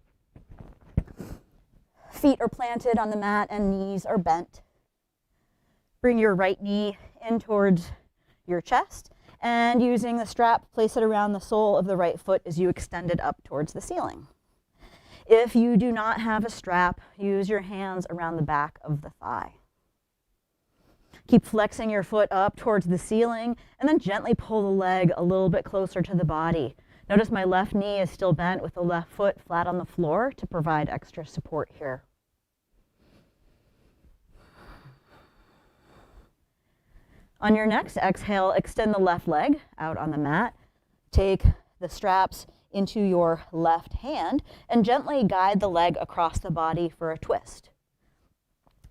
[SPEAKER 1] Feet are planted on the mat and knees are bent. Bring your right knee in towards your chest. And using the strap, place it around the sole of the right foot as you extend it up towards the ceiling. If you do not have a strap, use your hands around the back of the thigh. Keep flexing your foot up towards the ceiling and then gently pull the leg a little bit closer to the body. Notice my left knee is still bent with the left foot flat on the floor to provide extra support here. On your next exhale, extend the left leg out on the mat. Take the straps into your left hand and gently guide the leg across the body for a twist.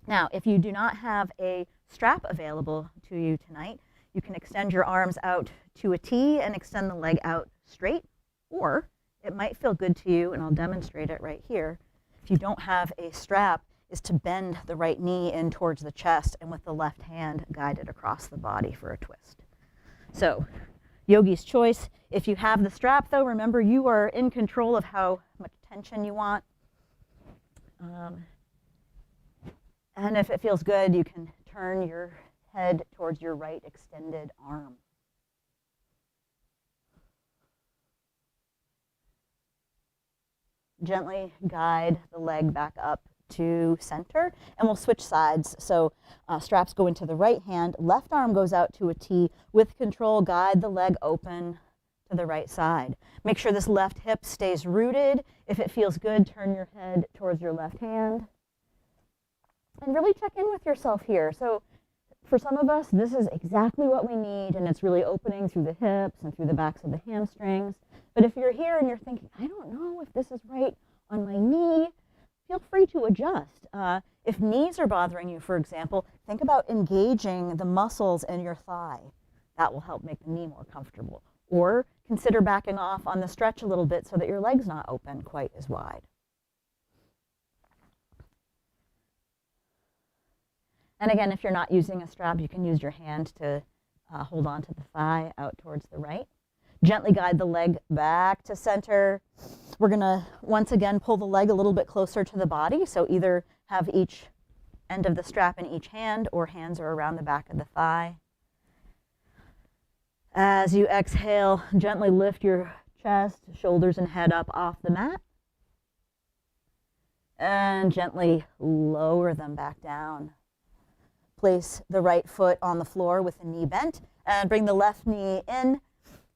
[SPEAKER 1] Now, if you do not have a strap available to you tonight, you can extend your arms out to a T and extend the leg out straight, or it might feel good to you, and I'll demonstrate it right here. If you don't have a strap, is to bend the right knee in towards the chest and with the left hand guide it across the body for a twist. So, yogi's choice. If you have the strap though, remember you are in control of how much tension you want. And if it feels good, you can turn your head towards your right extended arm. Gently guide the leg back up to center, and we'll switch sides. So straps go into the right hand, left arm goes out to a T. With control, guide the leg open to the right side. Make sure this left hip stays rooted. If it feels good, turn your head towards your left hand. And really check in with yourself here. So for some of us, this is exactly what we need, and it's really opening through the hips and through the backs of the hamstrings. But if you're here and you're thinking, I don't know if this is right on my knee, feel free to adjust. If knees are bothering you, for example, think about engaging the muscles in your thigh. That will help make the knee more comfortable. Or consider backing off on the stretch a little bit so that your leg's not open quite as wide. And again, if you're not using a strap, you can use your hand to hold on to the thigh out towards the right. Gently guide the leg back to center. We're going to, once again, pull the leg a little bit closer to the body. So either have each end of the strap in each hand, or hands are around the back of the thigh. As you exhale, gently lift your chest, shoulders, and head up off the mat. And gently lower them back down. Place the right foot on the floor with the knee bent, and bring the left knee in.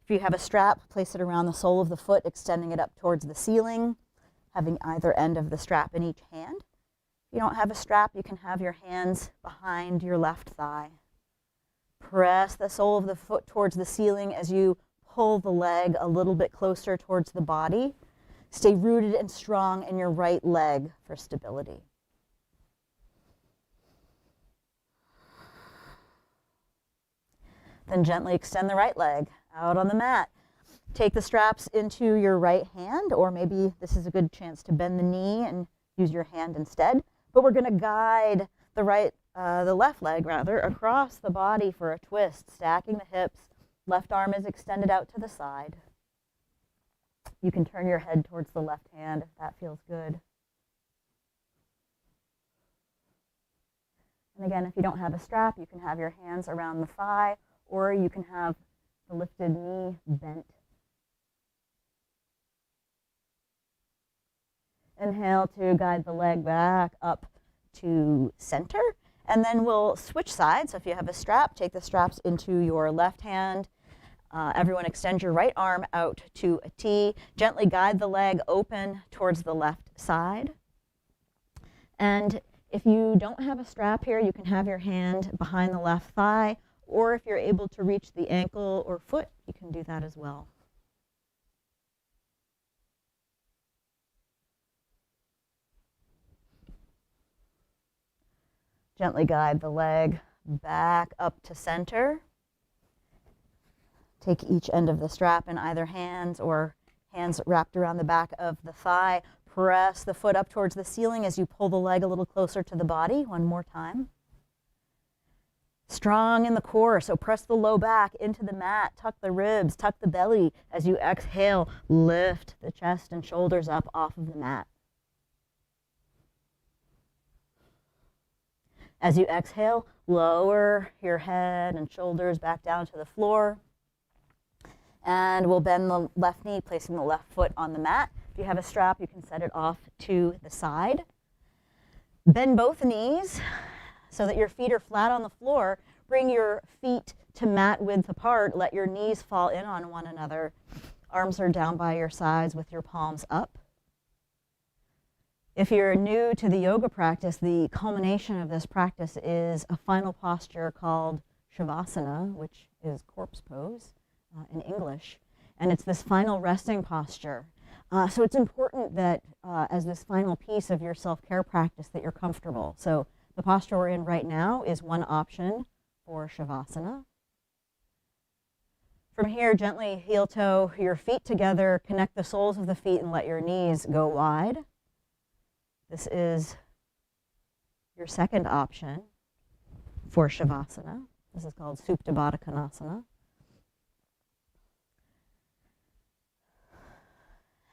[SPEAKER 1] If you have a strap, place it around the sole of the foot, extending it up towards the ceiling, having either end of the strap in each hand. If you don't have a strap, you can have your hands behind your left thigh. Press the sole of the foot towards the ceiling as you pull the leg a little bit closer towards the body. Stay rooted and strong in your right leg for stability. Then gently extend the right leg out on the mat. Take the straps into your right hand, or maybe this is a good chance to bend the knee and use your hand instead. But we're going to guide the left leg rather, across the body for a twist, stacking the hips. Left arm is extended out to the side. You can turn your head towards the left hand if that feels good. And again, if you don't have a strap, you can have your hands around the thigh, or you can have the lifted knee bent. Inhale to guide the leg back up to center. And then we'll switch sides. So if you have a strap, take the straps into your left hand. Everyone extend your right arm out to a T. Gently guide the leg open towards the left side. And if you don't have a strap here, you can have your hand behind the left thigh, or if you're able to reach the ankle or foot, you can do that as well. Gently guide the leg back up to center. Take each end of the strap in either hands, or hands wrapped around the back of the thigh. Press the foot up towards the ceiling as you pull the leg a little closer to the body. One more time. Strong in the core, so press the low back into the mat, tuck the ribs, tuck the belly. As you exhale, lift the chest and shoulders up off of the mat. As you exhale, lower your head and shoulders back down to the floor. And we'll bend the left knee, placing the left foot on the mat. If you have a strap, you can set it off to the side. Bend both knees so that your feet are flat on the floor. Bring your feet to mat width apart. Let your knees fall in on one another. Arms are down by your sides with your palms up. If you're new to the yoga practice, the culmination of this practice is a final posture called Shavasana, which is corpse pose in English. And it's this final resting posture. So it's important that as this final piece of your self-care practice that you're comfortable. So the posture we're in right now is one option for Shavasana. From here, gently heel-toe your feet together, connect the soles of the feet and let your knees go wide. This is your second option for Shavasana. This is called Superbadakanasana.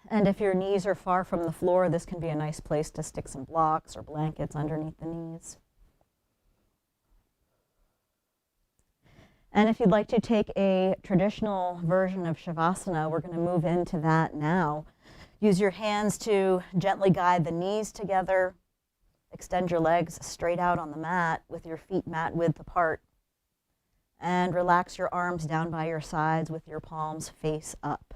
[SPEAKER 1] And if your knees are far from the floor, this can be a nice place to stick some blocks or blankets underneath the knees. And if you'd like to take a traditional version of Shavasana, we're going to move into that now. Use your hands to gently guide the knees together. Extend your legs straight out on the mat with your feet mat width apart. And relax your arms down by your sides with your palms face up.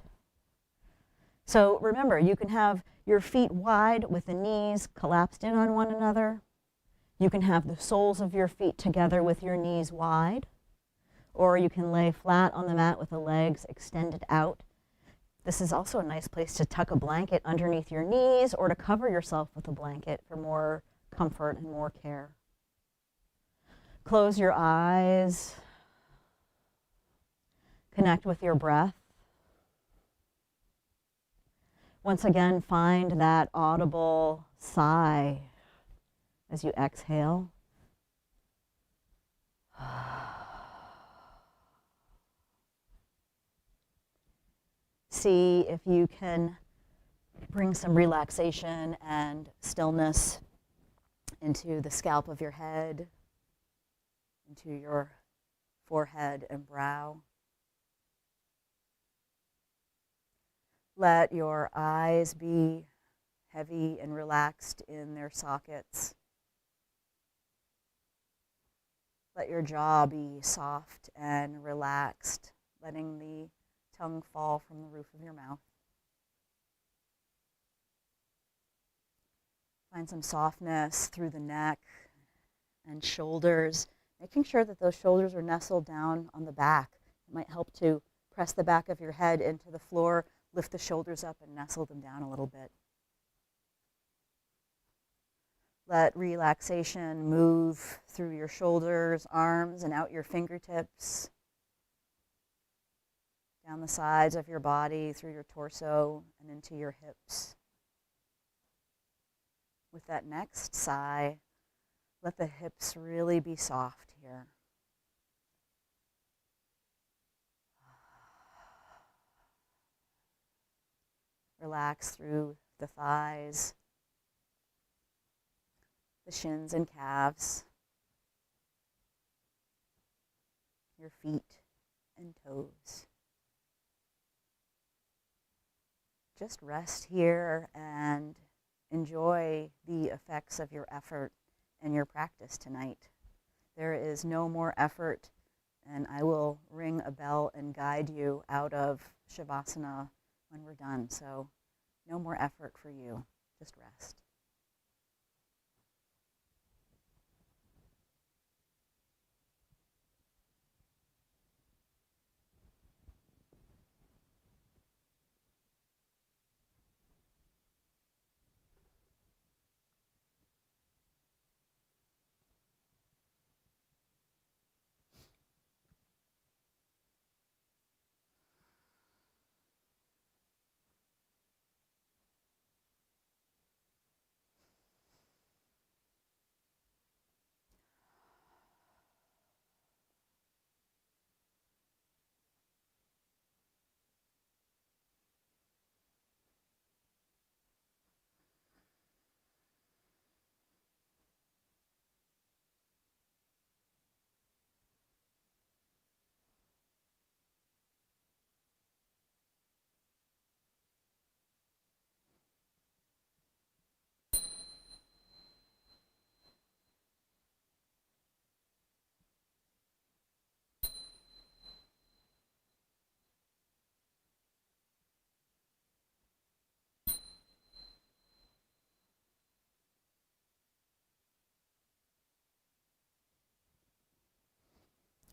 [SPEAKER 1] So remember, you can have your feet wide with the knees collapsed in on one another. You can have the soles of your feet together with your knees wide. Or you can lay flat on the mat with the legs extended out. This is also a nice place to tuck a blanket underneath your knees or to cover yourself with a blanket for more comfort and more care. Close your eyes. Connect with your breath. Once again, find that audible sigh as you exhale. See if you can bring some relaxation and stillness into the scalp of your head, into your forehead and brow. Let your eyes be heavy and relaxed in their sockets. Let your jaw be soft and relaxed, letting the tongue fall from the roof of your mouth. Find some softness through the neck and shoulders, making sure that those shoulders are nestled down on the back. It might help to press the back of your head into the floor, lift the shoulders up and nestle them down a little bit. Let relaxation move through your shoulders, arms, and out your fingertips, down the sides of your body, through your torso, and into your hips. With that next sigh, let the hips really be soft here. Relax through the thighs, the shins and calves, your feet and toes. Just rest here and enjoy the effects of your effort and your practice tonight. There is no more effort, and I will ring a bell and guide you out of Shavasana when we're done. So no more effort for you, just rest.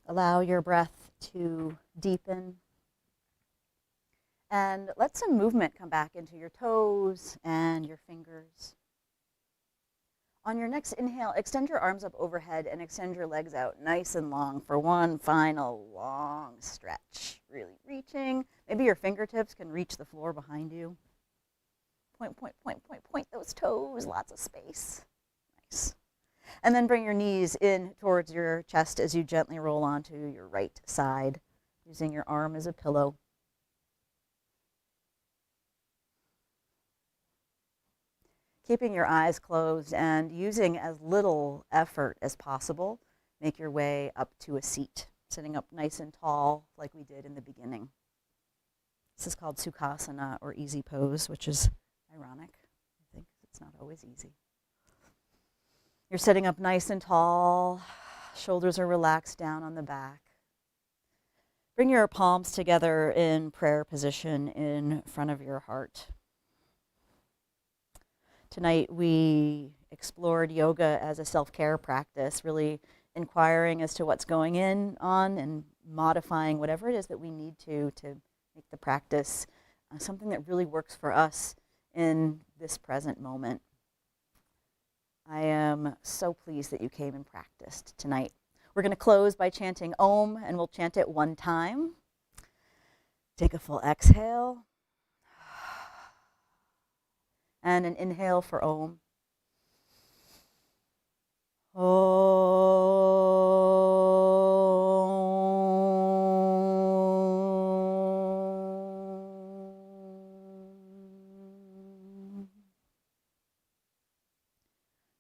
[SPEAKER 1] Allow your breath to deepen. And let some movement come back into your toes and your fingers. On your next inhale, extend your arms up overhead and extend your legs out nice and long for one final long stretch. Really reaching. Maybe your fingertips can reach the floor behind you. Point, point, point, point, point those toes. Lots of space. Nice. And then bring your knees in towards your chest as you gently roll onto your right side, using your arm as a pillow. Keeping your eyes closed and using as little effort as possible, make your way up to a seat, sitting up nice and tall like we did in the beginning. This is called Sukhasana, or easy pose, which is ironic, I think. It's not always easy. You're sitting up nice and tall, shoulders are relaxed down on the back. Bring your palms together in prayer position in front of your heart. Tonight we explored yoga as a self-care practice, really inquiring as to what's going on and modifying whatever it is that we need to make the practice something that really works for us in this present moment. I am so pleased that you came and practiced tonight. We're going to close by chanting Om, and we'll chant it 1 time. Take a full exhale. And an inhale for Om.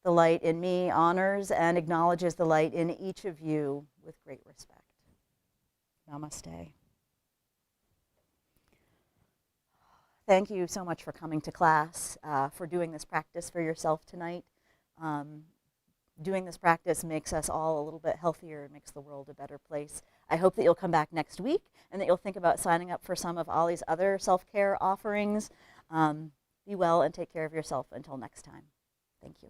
[SPEAKER 1] The light in me honors and acknowledges the light in each of you with great respect. Namaste. Thank you so much for coming to class, for doing this practice for yourself tonight. Doing this practice makes us all a little bit healthier. It makes the world a better place. I hope that you'll come back next week and that you'll think about signing up for some of OLLI's other self-care offerings. Be well and take care of yourself until next time. Thank you.